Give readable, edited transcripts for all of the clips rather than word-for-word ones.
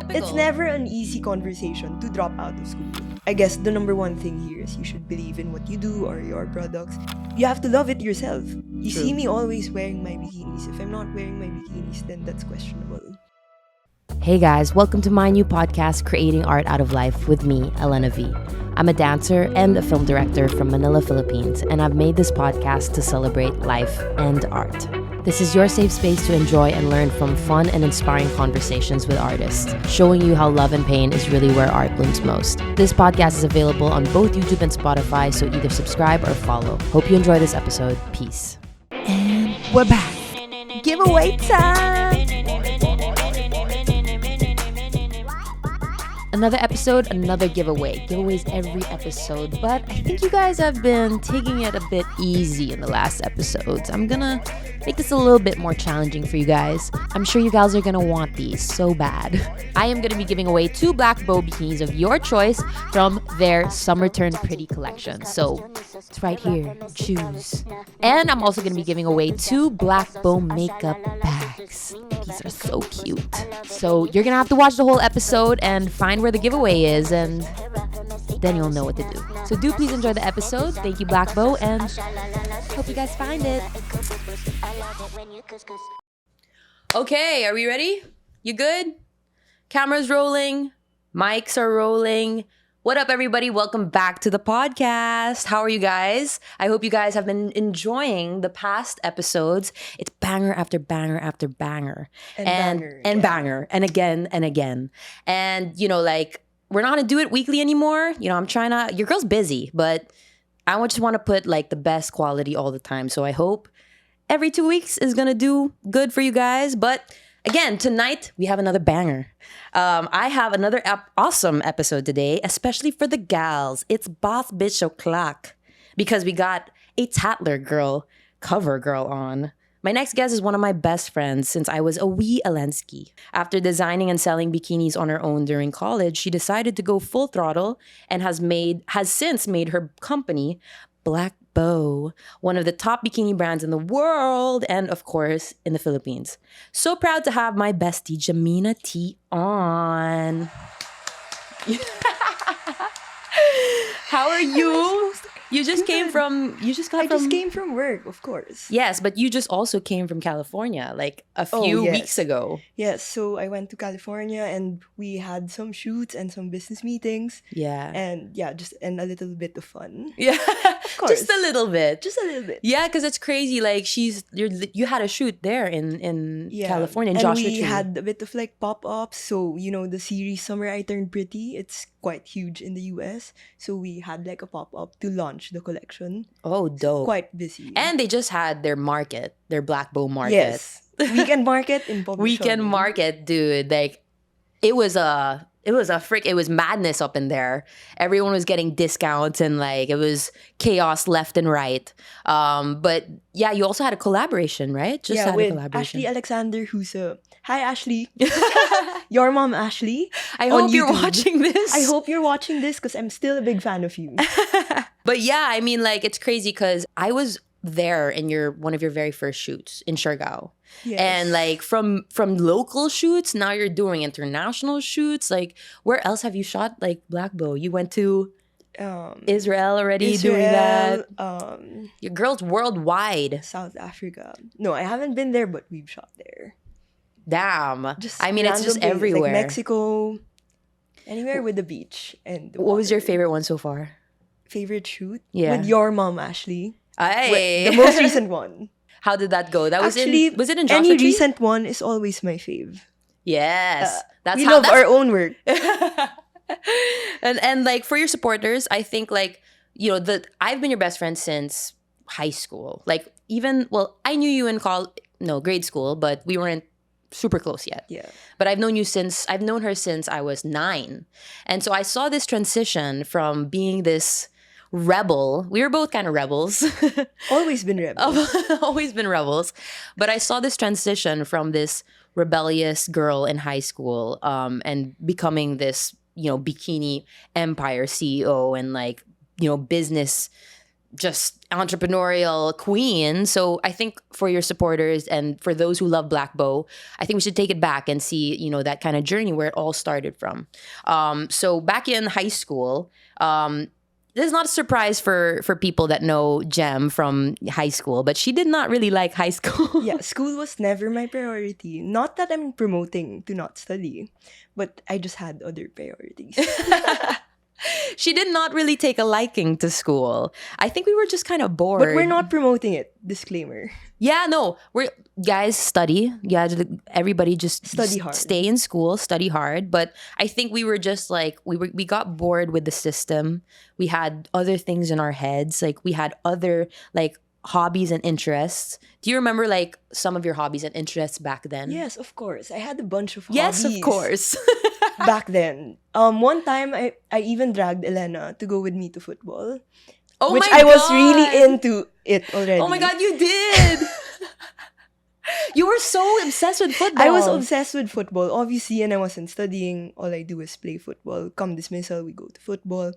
It's never an easy conversation to drop out of school. I guess the number one thing here is you should believe in what you do or your products. You have to love it yourself. You True. see me always wearing my bikinis. If I'm not wearing my bikinis, then that's questionable. Hey guys, welcome to my new podcast, Creating Art Out of Life, with me, Elena V. I'm a dancer and a film director from Manila, Philippines, and I've made this podcast to celebrate life and art. This is your safe space to enjoy and learn from fun and inspiring conversations with artists, showing you how love and pain is really where art blooms most. This podcast is available on both YouTube and Spotify, so either subscribe or follow. Hope you enjoy this episode. Peace. And we're back. Giveaway time! Another episode, another giveaway. Giveaways every episode, but I think you guys have been taking it a bit easy in the last episodes. I'm gonna make this a little bit more challenging for you guys. I'm sure you guys are gonna want these so bad. I am gonna be giving away 2 Blackbough bikinis of your choice from their Summer Turn Pretty collection. So it's right here, choose. And I'm also gonna be giving away 2 Blackbough makeup bags. These are so cute. So you're gonna have to watch the whole episode and find where the giveaway is, and then you'll know what to do. So do please enjoy the episode. Thank you, Blackbough, and hope you guys find it. Okay, are we ready? You good? Cameras rolling, mics are rolling. What up, everybody? Welcome back to the podcast. How are you guys? I hope you guys have been enjoying the past episodes. It's banger after banger after banger. And banger. And again and again. And, you know, like, we're not going to do it weekly anymore. You know, I'm trying to... Your girl's busy, but I just want to put, like, the best quality all the time. So I hope every 2 weeks is going to do good for you guys. But... again, tonight, we have another banger. I have another awesome episode today, especially for the gals. It's Boss Bitch O'Clock, because we got a Tatler girl, cover girl on. My next guest is one of my best friends since I was a wee Alensky. After designing and selling bikinis on her own during college, she decided to go full throttle and has since made her company, Blackbough, one of the top bikini brands in the world and, of course, in the Philippines. So proud to have my bestie, Jemina Ty, on. How are you? You just came from... I just came from work, of course. Yes, but you just also came from California, like a few weeks ago. Yes, so I went to California and we had some shoots and some business meetings. Yeah. And yeah, and a little bit of fun. Yeah, of course. Just a little bit. Yeah, because it's crazy. Like you had a shoot there in California, in Joshua Tree. And we had a bit of like pop-ups. So, you know, the series Summer I Turned Pretty, it's quite huge in the US. So we had like a pop-up to launch the collection. Oh, dope. Quite busy. And they just had their Blackbough market. Yes. Weekend market in public. Weekend market, dude. Like, it was madness up in there. Everyone was getting discounts and like it was chaos left and right. But yeah, you also had a collaboration, right? With Ashley Alexander, who's hi Ashley. Your mom Ashley. I hope you're watching this. I hope you're watching this because I'm still a big fan of you. But yeah, I mean, like, it's crazy because I was there in one of your very first shoots in Siargao. Yes. And like from local shoots, now you're doing international shoots. Like, where else have you shot like Blackbough? You went to Israel already doing that. Your girl's worldwide. South Africa. No, I haven't been there, but we've shot there. Damn. It's just everywhere. Like Mexico, anywhere with the beach and what was your favorite one so far? Favorite shoot? Yeah. With your mom, Ashley. Aye. The most recent one. How did that go? Was it in Joshua Any Tree? recent one is always my fave. Yes. We love our own work. and like for your supporters, I think like, you know, I've been your best friend since high school. Like I knew you in grade school, but we weren't super close yet. Yeah. But I've known her since I was 9. And so I saw this transition from being this rebel. We were both kind of rebels. Always been rebels. Always been rebels. But I saw this transition from this rebellious girl in high school and becoming this, you know, bikini empire CEO and like, you know, business just entrepreneurial queen. So I think for your supporters and for those who love Blackbough, I think we should take it back and see, that kind of journey where it all started from. So back in high school, this is not a surprise for people that know Jem from high school, but she did not really like high school. Yeah, school was never my priority. Not that I'm promoting to not study, but I just had other priorities. She did not really take a liking to school. I think we were just kind of bored. But we're not promoting it. Disclaimer. Yeah, no. We're guys study. Yeah, everybody just Study hard. Stay in school, study hard. But I think we were just like we got bored with the system. We had other things in our heads. Like we had other like hobbies and interests. Do you remember like some of your hobbies and interests back then? Yes, of course. I had a bunch of Yes, hobbies. of course. Back then. One time I even dragged Elena to go with me to football. Oh which my I was God. really into it already. Oh my God, you did. You were so obsessed with football. I was obsessed with football. Obviously, and I wasn't studying. All I do is play football. Come dismissal, we go to football.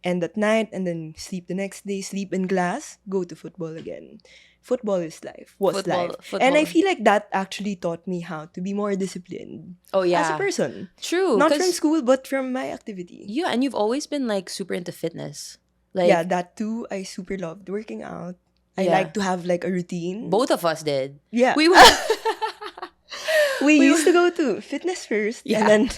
End at night, and then sleep the next day. Sleep in class, go to football again. Football is life. Football. And I feel like that actually taught me how to be more disciplined. Oh yeah, as a person. True. Not from school, but from my activity. Yeah, and you've always been like super into fitness. Like, yeah, that too. I super loved working out. I Yeah. like to have like a routine. both of us did. Yeah. We were We used to go to fitness first, Yeah. and then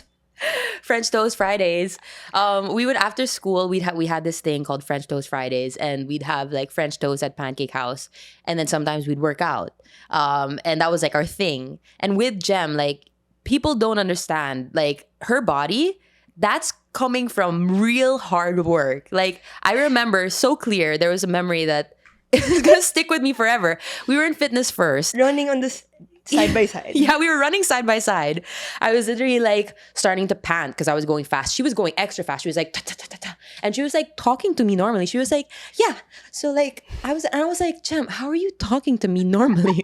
French Toast Fridays. We would after school we had this thing called French Toast Fridays, and we'd have like French toast at Pancake House, and then sometimes we'd work out. And that was like our thing. And with Jem, like people don't understand like her body. That's coming from real hard work. Like I remember so clear. There was a memory that is gonna stick with me forever. We were in fitness first. running on this side by side. Yeah, we were running side by side. I was literally like starting to pant because I was going fast. She was going extra fast. She was like, ta, ta, ta, ta, ta. And she was like talking to me normally. She was like, yeah. So like I was like, Jem, how are you talking to me normally?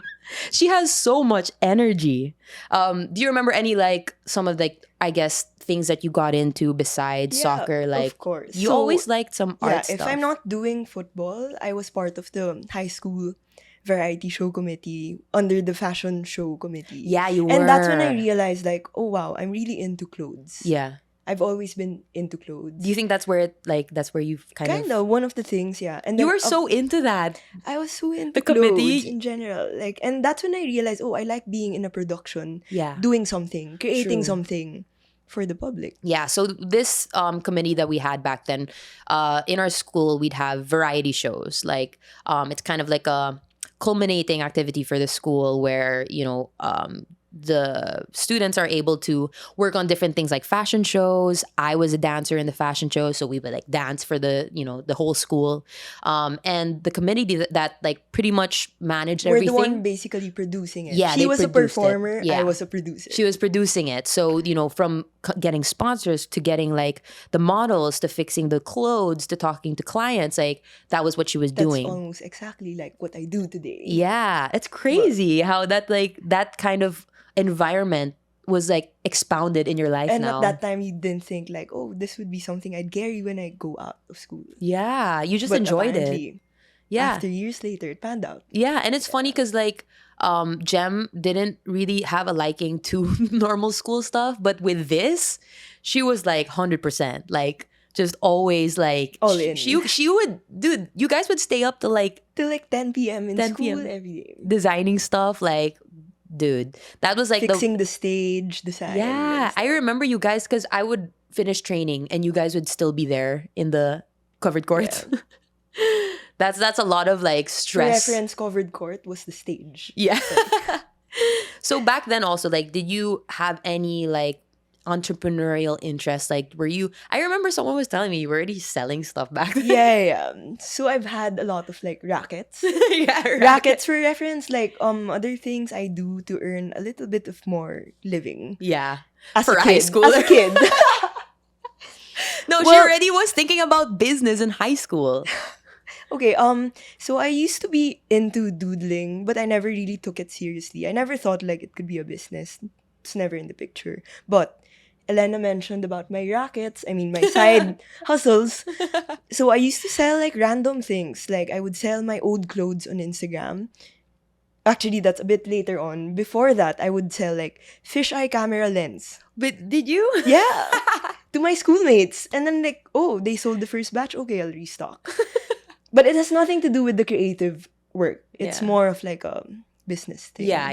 She has so much energy. Do you remember any like some of like I guess things that you got into besides Yeah, soccer? Like of course. you So, always liked some art Yeah, stuff. if I'm not doing football, I was part of the high school variety show committee under the fashion show committee. Yeah, you were. And that's when I realized like, oh wow, I'm really into clothes. Yeah. I've always been into clothes. Do you think that's where you've kind of one of the things, yeah. And You then, were so into that. I was so into The clothes committee? in general. Like, and that's when I realized, oh, I like being in a production, Yeah. doing something, creating True. something for the public. Yeah, so this committee that we had back then, in our school, we'd have variety shows. Like, it's kind of like a culminating activity for the school where, the students are able to work on different things like fashion shows. I was a dancer in the fashion show, so we would like dance for the whole school. And the committee that like pretty much managed We're everything. the one basically producing it. Yeah, She they was a produced it. performer, Yeah. I was a producer. She was producing it. So, from getting sponsors to getting like the models to fixing the clothes to talking to clients, like that was what she was That's doing. almost exactly like what I do today. Yeah, it's crazy how that kind of environment was like expounded in your life And now. at that time, you didn't think like, oh, this would be something I'd carry when I go out of school. Yeah, you just But enjoyed it. apparently, Yeah. After years later, it panned out. Yeah, and it's funny because like Jem didn't really have a liking to normal school stuff, but with this, she was like 100%, like just always like All in. She would, dude. You guys would stay up to like Till like 10 p.m. in 10 school p.m. every day. designing stuff, like. Dude, that was like Fixing the stage, the sign. yeah. I remember you guys because I would finish training and you guys would still be there in the covered court. That's a lot of like For stress. reference, covered court was the stage. Yeah. So back then also, like, did you have any like entrepreneurial interest? Like, I remember someone was telling me you were already selling stuff back then. Yeah. So I've had a lot of like rackets. Yeah, Rackets for reference, like other things I do to earn a little bit of more living. Yeah. As For a a high kid. schooler. As a kid. No, she Well- already was thinking about business in high school. Okay, so I used to be into doodling, but I never really took it seriously. I never thought like it could be a business. It's never in the picture. But Elena mentioned about my rackets, I mean my side hustles. So I used to sell like random things. Like I would sell my old clothes on Instagram. Actually, that's a bit later on. Before that, I would sell like fisheye camera lens. But did you? Yeah. To my schoolmates. And then like, oh, they sold the first batch. Okay, I'll restock. But it has nothing to do with the creative work. It's Yeah. more of like a business thing. Yeah.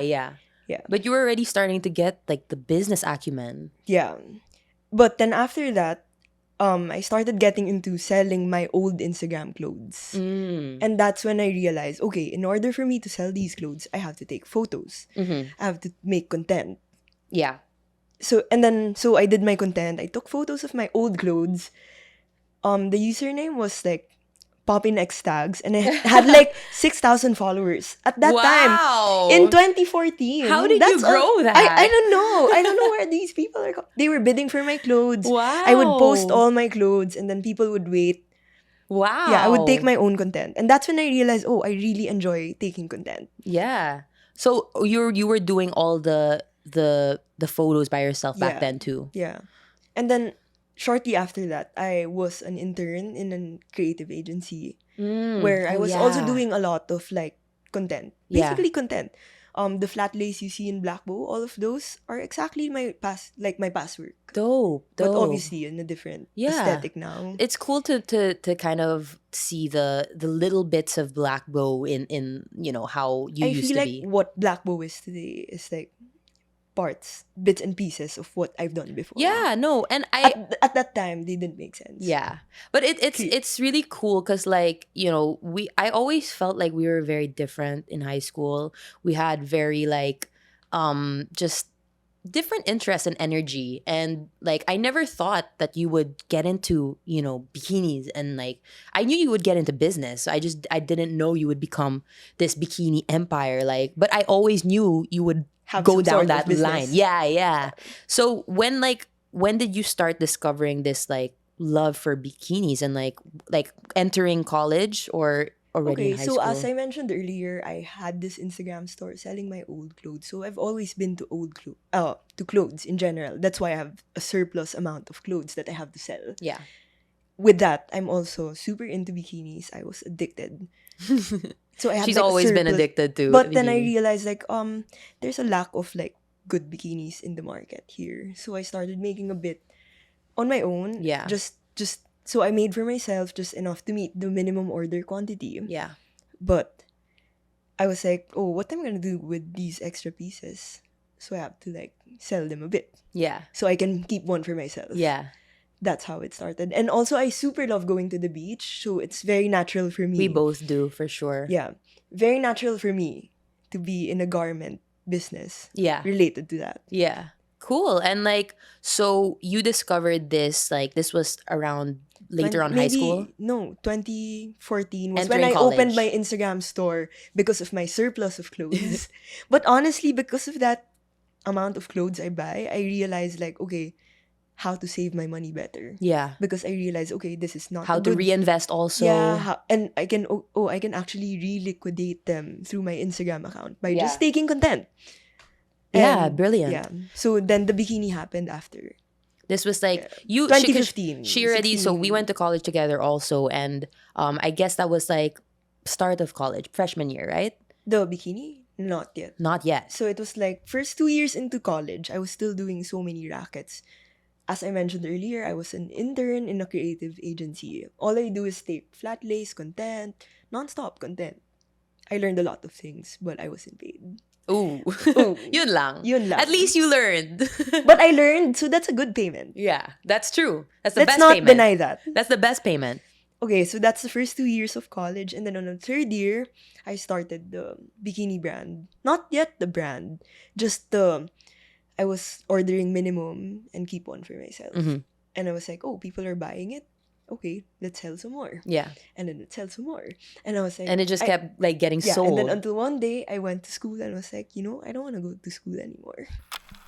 Yeah. But you were already starting to get like the business acumen. Yeah. But then after that, I started getting into selling my old Instagram clothes. And that's when I realized, okay, in order for me to sell these clothes, I have to take photos. I have to make content. Yeah. So I did my content. I took photos of my old clothes. The username was like Poppin X tags, and I had like 6,000 followers at that time in 2014. How did you grow that? I don't know. I don't know where these people are. They were bidding for my clothes. Wow. I would post all my clothes, and then people would wait. Wow. Yeah, I would take my own content, and that's when I realized, oh, I really enjoy taking content. Yeah. So you were doing all the photos by yourself back then too. Yeah, and then shortly after that, I was an intern in a creative agency where I was also doing a lot of like content, basically content. The flat lace you see in Blackbough, all of those are exactly my past work. Dope. But obviously in a different aesthetic now. It's cool to kind of see the little bits of Blackbough in how you I used feel to like be. what Blackbough is today is like bits and pieces of what I've done before. Yeah, no, and at that time they didn't make sense. Yeah, but it's really cool because like I always felt like we were very different in high school. We had very like just different interests and energy, and like I never thought that you would get into bikinis, and like I knew you would get into business. I didn't know you would become this bikini empire. Like, but I always knew you would Have go some down sort of that business. line. Yeah. So when did you start discovering this like love for bikinis and like entering college or already in high school? As I mentioned earlier, I had this Instagram store selling my old clothes. So I've always been to to clothes in general. That's why I have a surplus amount of clothes that I have to sell. Yeah. With that, I'm also super into bikinis. I was addicted. So I had She's like, a always been surplus. addicted to But then I bikini. realized like there's a lack of like good bikinis in the market here. So I started making a bit on my own. Yeah. Just so I made for myself just enough to meet the minimum order quantity. Yeah. But I was like, oh, what am I gonna do with these extra pieces? So I have to like sell them a bit. Yeah. So I can keep one for myself. Yeah. That's how it started. And also I super love going to the beach. So it's very natural for me. We both do for sure. Yeah. Very natural for me to be in a garment business. Yeah. Related to that. Yeah. Cool. And like, so you discovered this, like, this was around later on high school? No, 2014 was Entering when I college. opened my Instagram store because of my surplus of clothes. But honestly, because of that amount of clothes I buy, I realized like, okay, how to save my money better. Yeah. Because I realized, okay, this is not How a to good... reinvest also. Yeah, and I can I can actually reliquidate them through my Instagram account by Yeah. just taking content. Yeah, And, brilliant. Yeah. So then the bikini happened after. This was like you 2015. she already so we 16. went to college together also, and I guess that was like start of college, freshman year, right? The bikini? Not yet. Not yet. So it was like first 2 years into college, I was still doing so many rackets. As I mentioned earlier, I was an intern in a creative agency. All I do is take flat lace content, non-stop content. I learned a lot of things, but I wasn't paid. Ooh. Ooh. Yun lang. Yun lang. At least you learned. But I learned, so that's a good payment. Yeah, that's true. That's the Let's best not payment. deny that. That's the best payment. Okay, so that's the first 2 years of college. And then on the third year, I started the bikini brand. Not yet the brand, just I was ordering minimum and keep one for myself. Mhm. And I was like, oh, people are buying it. Okay, let's sell some more. Yeah. And then let's sell some more. And I was like... And it just kept like getting Yeah, sold. and then until one day, I went to school and was like, I don't want to go to school anymore.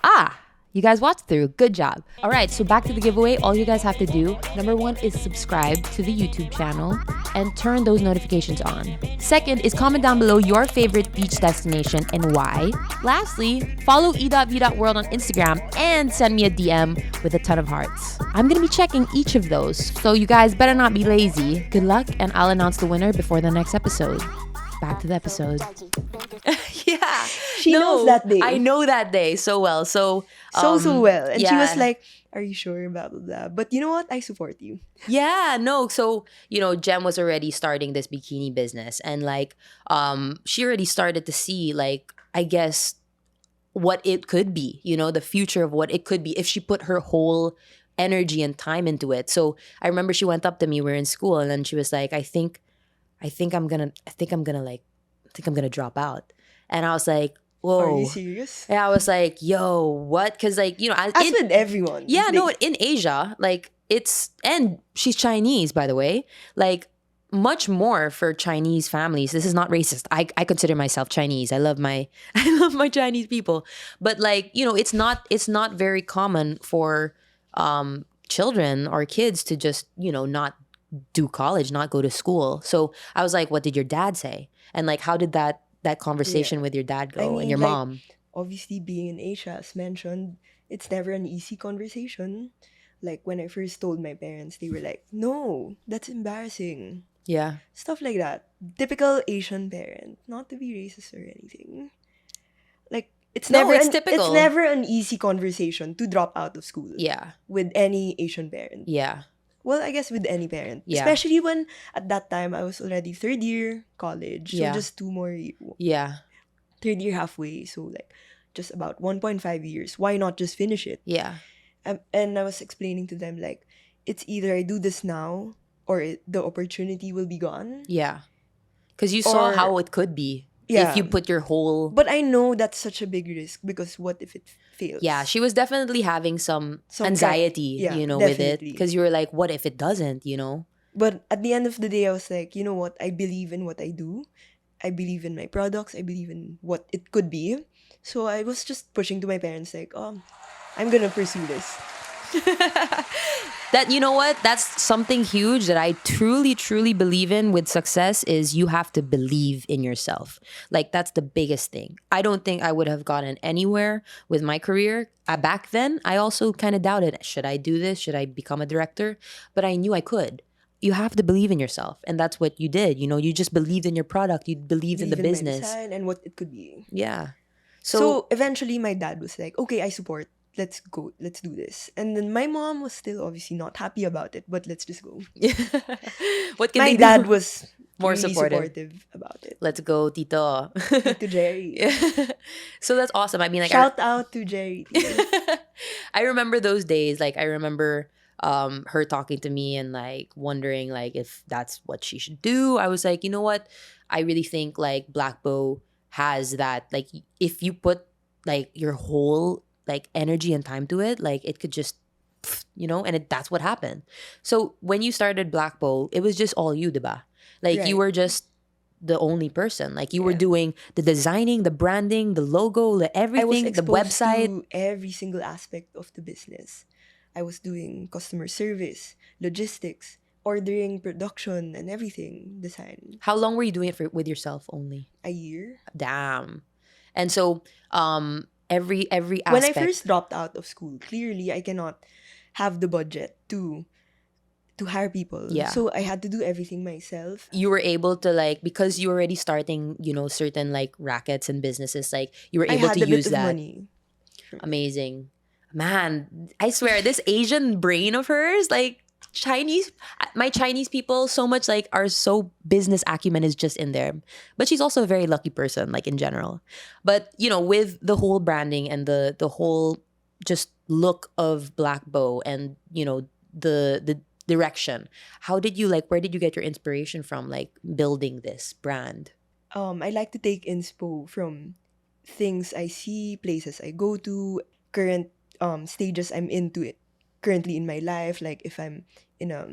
Ah, You guys watched through. Good job. All right, so back to the giveaway. All you guys have to do, number one, is subscribe to the YouTube channel and turn those notifications on. Second is comment down below your favorite beach destination and why. Lastly, follow e.v.world on Instagram and send me a DM with a ton of hearts. I'm gonna be checking each of those, so you guys better not be lazy. Good luck, and I'll announce the winner before the next episode. Back to the episode. Yeah. She knows that day. I know that day so well. So well. And she was yeah. like, are you sure? Blah, blah, blah. But you know what? I support you. Yeah, no. So, Jem was already starting this bikini business, and like she already started to see, like, I guess, what it could be, the future of what it could be if she put her whole energy and time into it. So I remember she went up to me, we were in school, and then she was like, I think I'm gonna drop out. And I was like, whoa. Are you serious? And I was like, yo, what? Because, like, As with everyone. yeah, no, in Asia, like, and she's Chinese, by the way, like, much more for Chinese families. This is not racist. I consider myself Chinese. I love my Chinese people. But, like, it's not very common for children or kids to just, not do college, not go to school. So I was like, what did your dad say? And, like, how did that conversation with your dad go and your like, mom? Obviously, being in Asia, as mentioned, it's never an easy conversation. Like, when I first told my parents, they were like, no, that's embarrassing. Yeah. Stuff like that. Typical Asian parent. Not to be racist or anything. Like, it's No, it's typical. It's never an easy conversation to drop out of school. Yeah. With any Asian parent. Yeah. Well, I guess with any parent. Yeah. Especially when, at that time, I was already third year college. So Yeah. just 2 more years. Yeah. Third year halfway. So, like, just about 1.5 years. Why not just finish it? Yeah. And I was explaining to them, like, it's either I do this now or the opportunity will be gone. Yeah. Because you saw Or- how it could be Yeah. if you put your whole... But I know that's such a big risk because what if it fails? Yeah, she was definitely having some Some anxiety, yeah, with it. definitely. Because you were like, what if it doesn't, But at the end of the day, I was like, you know what? I believe in what I do. I believe in my products. I believe in what it could be. So I was just pushing to my parents, like, I'm going to pursue this. That, you know what? That's something huge that I truly, truly believe in with success is you have to believe in yourself. Like, that's the biggest thing. I don't think I would have gotten anywhere with my career. Back then, I also kind of doubted, should I do this? Should I become a director? But I knew I could. You have to believe in yourself. And that's what you did. You just believed in your product. You believed in the Believe my business. design and what it could be. Yeah. So eventually my dad was like, okay, I support. Let's go. Let's do this. And then my mom was still obviously not happy about it, but let's just go. What can My they dad do? was More really supportive. about it. Let's go, Tito. To Jerry. So that's awesome. I mean, like, Shout out to Jerry. I remember those days. Like, I remember her talking to me and, like, wondering, like, if that's what she should do. I was like, you know what? I really think, like, Blackbough has that. Like, if you put, like, your whole, like, energy and time to it, like, it could just, and that's what happened. So when you started Blackbough, it was just all you, diba? Like, you Right. were just the only person. Like, you were Yeah. doing the designing, the branding, the logo, the I was everything, the exposed website. to every single aspect of the business. I was doing customer service, logistics, ordering, production, and everything. Design. How long were you doing it with yourself only? A year. Damn. And so every aspect. When I first dropped out of school, clearly I cannot have the budget to hire people. Yeah. So I had to do everything myself. You were able to, like, because you were already starting, certain, like, rackets and businesses, like, you were I able had to a bit use of that. money. Amazing. Man, I swear, this Asian brain of hers, like, my Chinese people so much, like, are so business acumen is just in there. But she's also a very lucky person, like, in general. But, with the whole branding and the whole just look of Blackbough and, the direction, how did you, like, where did you get your inspiration from, like, building this brand? I like to take inspo from things I see, places I go to, current stages I'm into it currently in my life. Like if I'm in a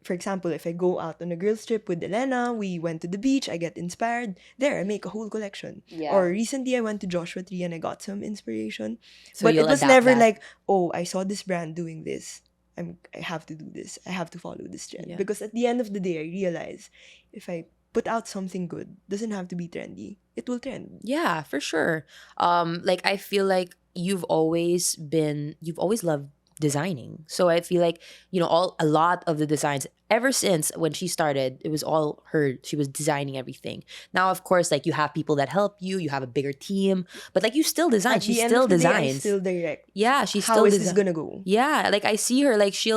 for example, if I go out on a girls trip with Elena, we went to the beach, I get inspired. There, I make a whole collection. Yeah. Or recently, I went to Joshua Tree and I got some inspiration. So But you'll it was adapt never that. like, oh, I saw this brand doing this. I have to do this. I have to follow this trend. Yeah. Because at the end of the day, I realize if I put out something good, doesn't have to be trendy. It will trend. Yeah, for sure. Like I feel like you've always loved designing. So I feel like, a lot of the designs ever since when she started, it was all her. She was designing everything. Now, of course, like you have people that help you, you have a bigger team, but like you still design. At She the end still of the day, I designs. still direct. Yeah, she How still is this designs. gonna go? Yeah, like I see her, like she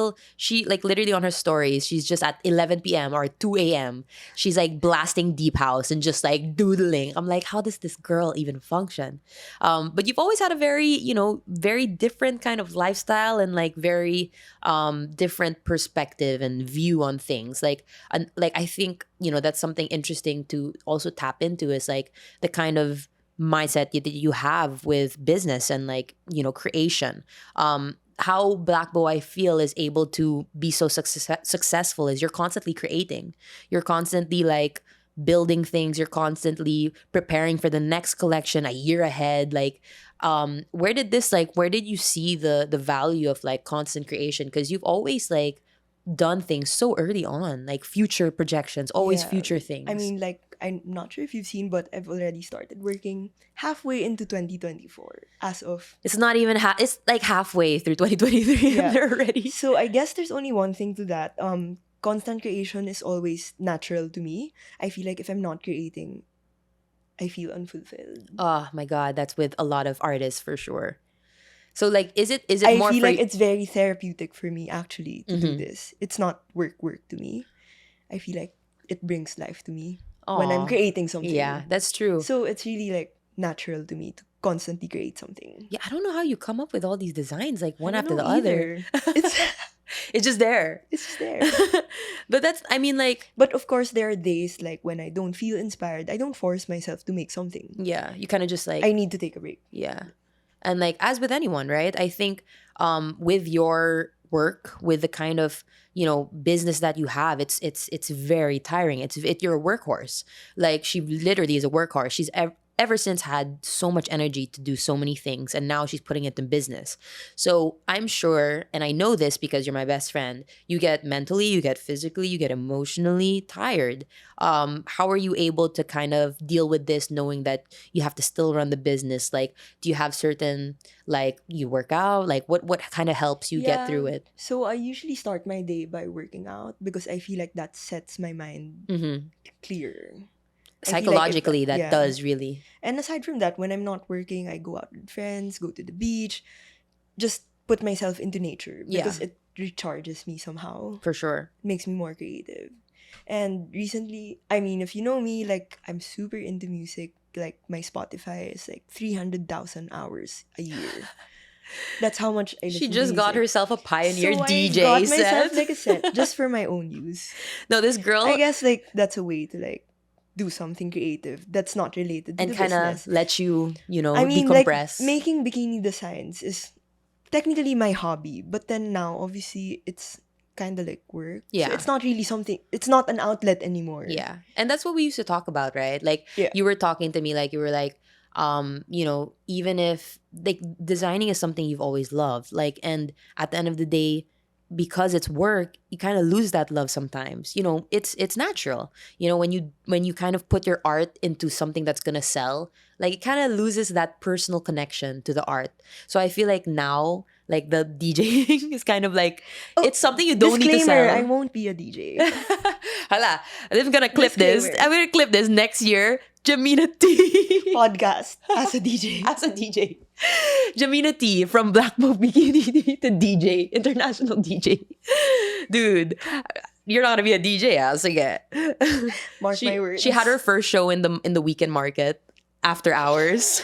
like literally on her stories, she's just at 11 p.m. or 2 a.m. She's like blasting deep house and just like doodling. I'm like, how does this girl even function? But you've always had a very, very different kind of lifestyle and like very different perspective and view on things. And like I think, that's something interesting to also tap into is like the kind of mindset that you have with business and like creation. How Blackbough I feel is able to be so successful is you're constantly creating, you're constantly like building things, you're constantly preparing for the next collection a year ahead. Like where did you see the value of like constant creation? Because you've always like done things so early on, like future projections, always Yeah. future things. I mean, like, I'm not sure if you've seen, but I've already started working halfway into 2024 as of. It's not even it's like halfway through 2023 Yeah. and they're already. So I guess there's only one thing to that. Constant creation is always natural to me. I feel like if I'm not creating, I feel unfulfilled. Oh my god, that's with a lot of artists for sure. So like is it I more feel for like it's very therapeutic for me actually to do Mhm. this. It's not work to me. I feel like it brings life to me when I'm Aw. creating something. Yeah, that's true. So it's really like natural to me to constantly create something. Yeah, I don't know how you come up with all these designs like one I after don't the know other. either. It's It's just there. it's just there. But that's I mean like But of course, there are days like when I don't feel inspired. I don't force myself to make something. yeah, you kind of just like I need to take a break. yeah. And like as with anyone, right? I think with your work, with the kind of, business that you have, it's very tiring. You're a workhorse. Like she literally is a workhorse. She's ever since had so much energy to do so many things and now she's putting it in business. So I'm sure, and I know this because you're my best friend, you get mentally, you get physically, you get emotionally tired. How are you able to kind of deal with this knowing that you have to still run the business? Like do you have certain, like you work out, like what kind of helps you get through it? So I usually start my day by working out because I feel like that sets my mind Mm-hmm. clear. I feel like Psychologically if- that yeah. does really. And aside from that, when I'm not working, I go out with friends, go to the beach, just put myself into nature because it recharges me somehow. For sure. Makes me more creative. And recently, I mean, if you know me, like I'm super into music. Like my Spotify is like 300,000 hours a year. That's how much I listen She to just got music. herself a Pioneer So DJ I got set. myself like a set just for my own use. No, this girl I guess like that's a way to like do something creative that's not related to and the kind of business. let you, I mean, like decompress. making bikini designs is technically my hobby, but then now obviously it's kind of like work. Yeah. So it's not really something. It's not an outlet anymore. Yeah. And that's what we used to talk about, right? Like Yeah. you were talking to me like you were like even if like designing is something you've always loved, like and at the end of the day because it's work, you kind of lose that love sometimes. It's natural. When you kind of put your art into something that's going to sell, like it kind of loses that personal connection to the art. So I feel like now like the DJing is kind of like it's something you don't need to Disclaimer, sell. I won't be a DJ. Hala, I'm gonna clip this. Disclaimer. I'm gonna clip this next year. Jemina T. Podcast as a DJ. As a DJ. Jemina T from Blackbough Bikini to DJ, international DJ. Dude, you're not gonna be a DJ, sige. Mark my words. She had her first show in the weekend market after hours.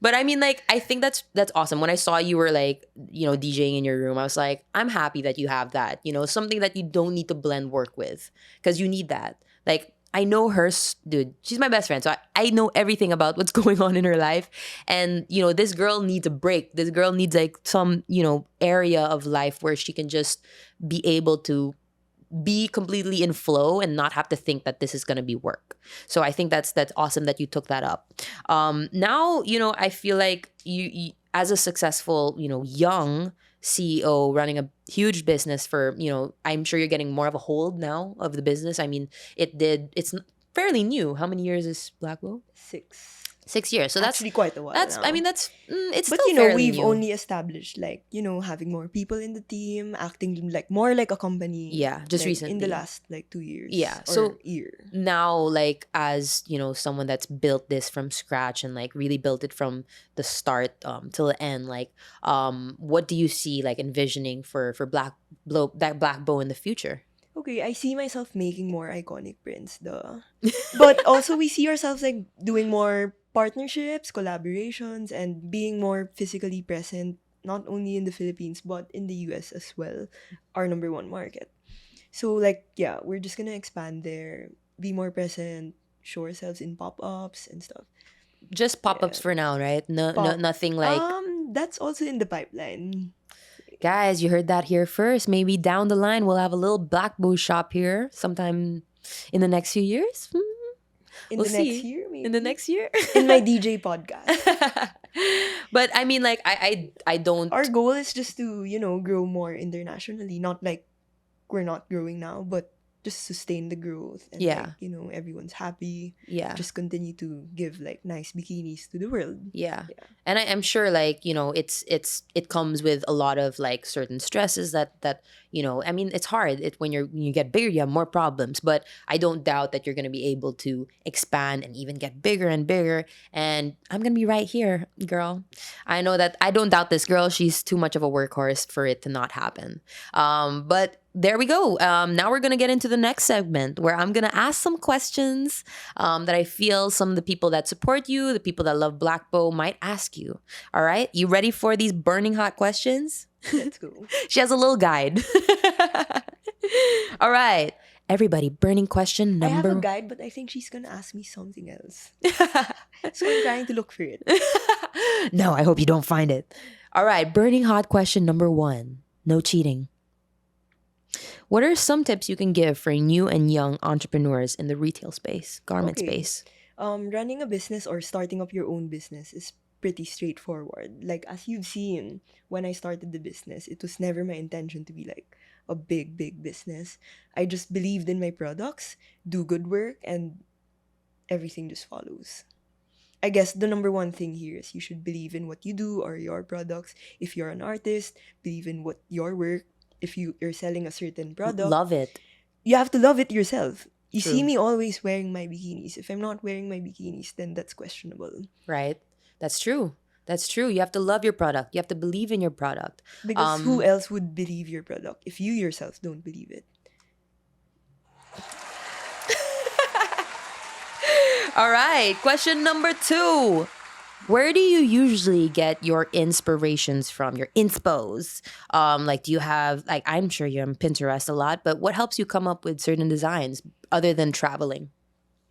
But I mean, like, I think that's awesome. When I saw you were like, DJing in your room, I was like, I'm happy that you have that. Something that you don't need to blend work with because you need that. Like, I know her, dude. She's my best friend, so I know everything about what's going on in her life. And this girl needs a break. This girl needs like some area of life where she can just be able to be completely in flow and not have to think that this is going to be work. So I think that's awesome that you took that up. Now, I feel like you as a successful, young CEO running a huge business for, I'm sure you're getting more of a hold now of the business. I mean, it's fairly new. How many years is Blackbough? 6. 6 years. So Actually, quite a while now. It's But still fairly we've new. only established like having more people in the team, acting like more like a company. Yeah, just like, recently. in the last like 2 years. Yeah, or so year. now, like, as someone that's built this from scratch and like really built it from the start till the end, like, what do you see like envisioning for Blackbough in the future? Okay, I see myself making more iconic prints, duh. But also we see ourselves like doing more partnerships, collaborations, and being more physically present, not only in the Philippines but in the US as well, our number one market. So like yeah, we're just gonna expand there, be more present, show ourselves in pop-ups and stuff. Just pop-ups for now, right? No, nothing like. That's also in the pipeline. Guys, you heard that here first. Maybe down the line we'll have a little Blackbough shop here sometime in the next few years. In We'll the next see. year, maybe. In the next year. In my DJ podcast. But I mean, like, I don't. Our goal is just to, grow more internationally. Not like we're not growing now, but just sustain the growth. And Yeah. like, everyone's happy. Yeah. Just continue to give like nice bikinis to the world. Yeah. Yeah. And I'm sure like, it comes with a lot of like certain stresses that I mean, it's hard. When you get bigger, you have more problems, but I don't doubt that you're going to be able to expand and even get bigger and bigger. And I'm going to be right here, girl. I know that I don't doubt this girl. She's too much of a workhorse for it to not happen. But there we go. Now we're going to get into the next segment where I'm going to ask some questions that I feel some of the people that support you, the people that love Blackbough might ask you. All right? You ready for these burning hot questions? Let's go. She has a little guide. All right. Everybody, burning question I have number. a guide, but I think she's gonna ask me something else. So I'm trying to look for it. No, I hope you don't find it. All right. Burning hot question number 1. No cheating. What are some tips you can give for new and young entrepreneurs in the retail space, garment space? Running a business or starting up your own business is pretty straightforward. Like as you've seen, when I started the business, it was never my intention to be like a big business. I just believed in my products, do good work, and everything just follows. I guess the number one thing here is you should believe in what you do or your products. If you're an artist, believe in what your work. If you're selling a certain product, Love it. you have to love it yourself. You True. see me always wearing my bikinis. If I'm not wearing my bikinis, then that's questionable. Right? That's true. That's true. You have to love your product. You have to believe in your product. Because who else would believe your product if you yourself don't believe it? All right. Question number 2. Where do you usually get your inspirations from, your inspos? Like, do you have, like, I'm sure you're on Pinterest a lot, but what helps you come up with certain designs other than traveling?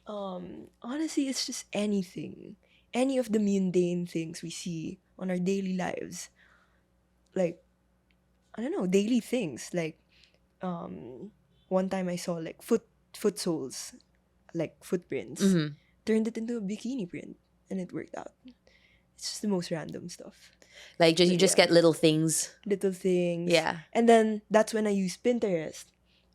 Honestly, it's just anything. Any of the mundane things we see on our daily lives. Like, I don't know, daily things. Like, one time I saw like foot soles, like footprints. Mhm. Turned it into a bikini print, and it worked out. It's just the most random stuff. Like, you just Yeah. get little things. Little things. Yeah. And then that's when I use Pinterest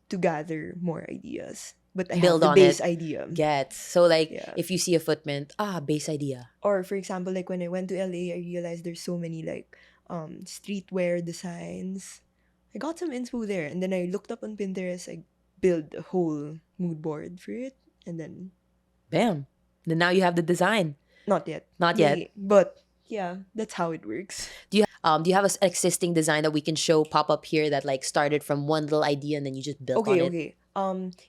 to gather more ideas. But I Build have on the base it. idea. Gets. So, like, Yeah. if you see a footprint, base idea. Or for example, like when I went to LA, I realized there's so many like streetwear designs. I got some inspo there, and then I looked up on Pinterest. I built a whole mood board for it, and then Bam. Then now you have the design. not yet. Not yet. But yeah, that's how it works. Do you have an existing design that we can show pop up here that like started from one little idea and then you just built on it? Okay.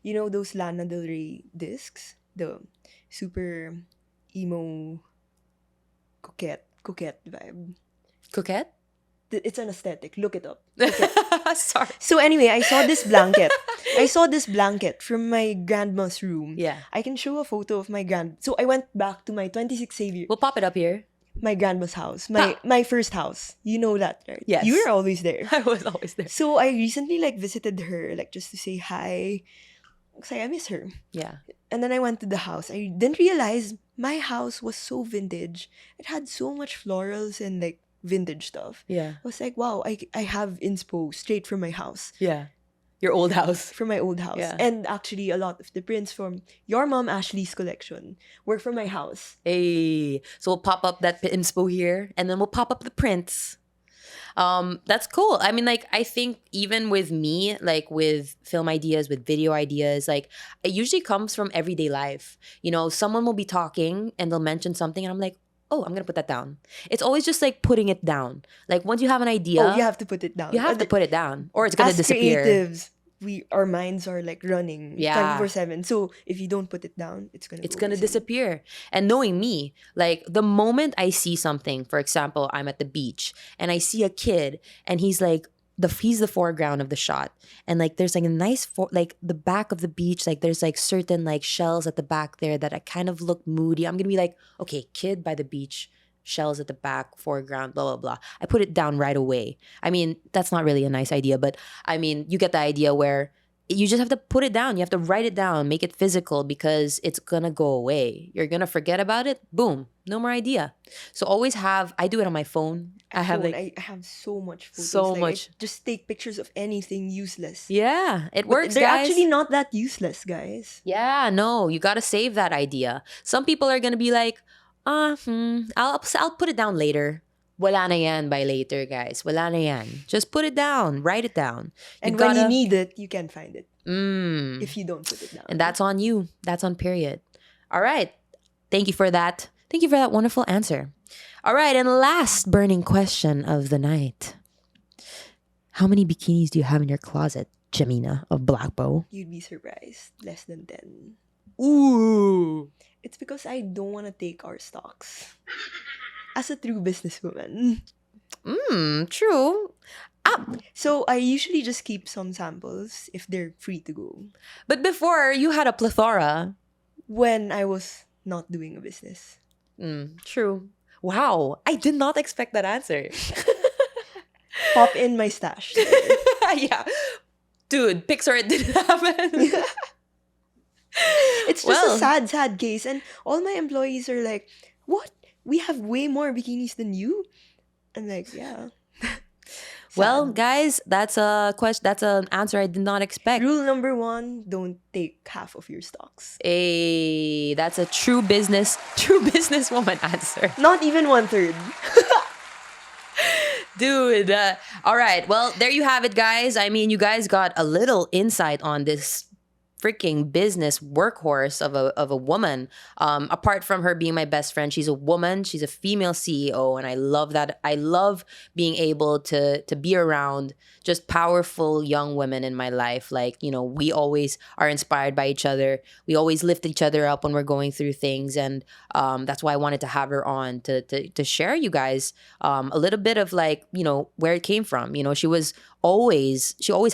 You know those Lana Del Rey discs, the super emo coquette vibe. Coquette? It's an aesthetic. Look it up. Sorry. So anyway, I saw this blanket. I saw this blanket from my grandma's room. Yeah. I can show a photo of my So I went back to my 26 Xavier. We'll pop it up here. my grandma's house, my first house. You know that, right? Yes. You were always there. I was always there. So I recently like visited her, like just to say hi. Because I miss her. Yeah. And then I went to the house. I didn't realize my house was so vintage. It had so much florals and like vintage stuff. Yeah. I was like, wow, I have inspo straight from my house. Yeah. Your old house. From my old house. Yeah. And actually a lot of the prints from your mom Ashley's collection were from my house. Hey. So we'll pop up that inspo here and then we'll pop up the prints. That's cool. I mean, like, I think even with me, like with film ideas, with video ideas, like it usually comes from everyday life. You know, someone will be talking and they'll mention something and I'm like, oh, I'm going to put that down. It's always just like putting it down. Like once you have an idea, You have to put it down. you have to put it down or it's going to As disappear. creatives, our minds are like running Yeah. 24/7. So if you don't put it down, it's gonna It's gonna disappear. And knowing me, like the moment I see something, for example, I'm at the beach and I see a kid and he's like he's the foreground of the shot, and like there's like a nice like the back of the beach, like there's like certain like shells at the back there that I kind of look moody. I'm gonna be like, okay, kid by the beach, shells at the back, foreground, blah blah blah. I put it down right away. I mean, that's not really a nice idea, but I mean, you get the idea where you just have to put it down. You have to write it down, make it physical because it's gonna go away. You're gonna forget about it. Boom, no more idea. So always I do it on my phone. I have Phone, like, I have so much photos. so Like, I much. just take pictures of anything useless. yeah, it But works, they're guys. actually not that useless, guys. Yeah, no, you gotta save that idea. Some people are gonna be like, I'll put it down later. Wala na yan by later, guys. Wala na yan. Just put it down. Write it down. And when you need it, you can find it. Mm. If you don't put it down. And that's on you. That's on period. All right. Thank you for that. Thank you for that wonderful answer. All right. And last burning question of the night. How many bikinis do you have in your closet, Jemina of Blackbough? You'd be surprised. Less than 10. Ooh. It's because I don't want to take our stocks. As a true businesswoman. True. So I usually just keep some samples if they're free to go. But before, you had a plethora. When I was not doing a business. True. Wow. I did not expect that answer. Pop in my stash. yeah. Dude, Pixar, it didn't happen. It's just a sad case. And all my employees are like, what? We have way more bikinis than you? I'm like, yeah. Well, guys, that's a question. That's an answer I did not expect. Rule number 1, don't take half of your stocks. Hey, that's a true businesswoman answer. Not even 1/3. Dude, all right. Well, there you have it, guys. I mean, you guys got a little insight on this freaking business workhorse of a woman. Apart from her being my best friend, she's a woman. She's a female CEO, and I love that. I love being able to be around just powerful young women in my life. Like, you know, we always are inspired by each other. We always lift each other up when we're going through things, and that's why I wanted to have her on to share you guys a little bit of like, you know, where it came from. You know, she always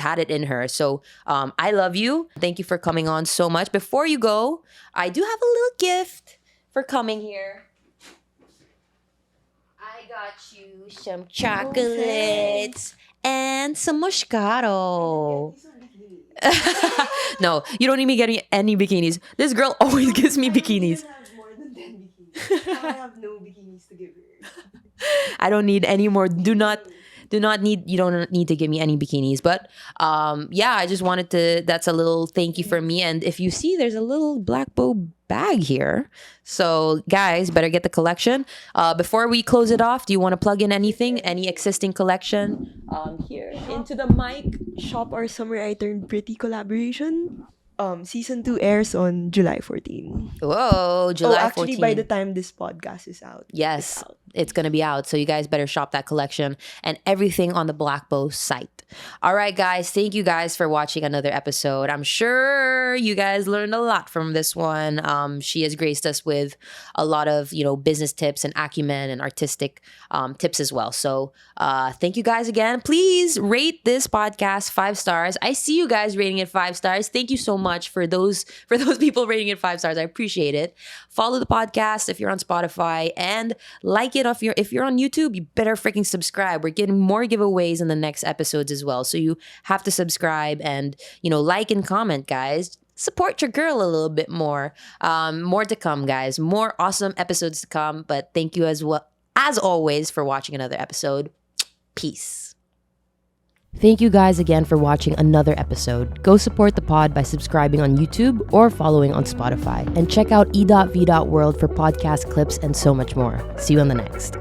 had it in her. So I love you. Thank you for coming on so much. Before you go, I do have a little gift for coming here. I got you some chocolates and some Moscato. No, you don't need me getting any bikinis. This girl always gives me bikinis. I have more than 10 bikinis. I have no bikinis to give her. I don't need any more. You don't need to give me any bikinis. But yeah, I just wanted to, that's a little thank you for me. And if you see, there's a little Blackbough bag here. So guys, better get the collection. Before we close it off, do you want to plug in anything? Any existing collection here into the mic? Shop Our Summer I Turned Pretty collaboration. Season 2 airs on July 14. Whoa, July 14. Actually, by the time this podcast is out. Yes, it's going to be out. So you guys better shop that collection and everything on the Blackbough site. All right, guys. Thank you guys for watching another episode. I'm sure you guys learned a lot from this one. She has graced us with a lot of, you know, business tips and acumen and artistic tips as well. So thank you guys again. Please rate this podcast 5 stars. I see you guys rating it 5 stars. Thank you so much for those people rating it 5 stars. I appreciate it. Follow the podcast if you're on Spotify and like it it off if you're on YouTube, you better freaking subscribe. We're getting more giveaways in the next episodes as well. So you have to subscribe and, like and comment, guys. Support your girl a little bit more. More to come, guys. More awesome episodes to come. But thank you as well, as always, for watching another episode. Peace. Thank you guys again for watching another episode. Go support the pod by subscribing on YouTube or following on Spotify. And check out e.v.world for podcast clips and so much more. See you on the next.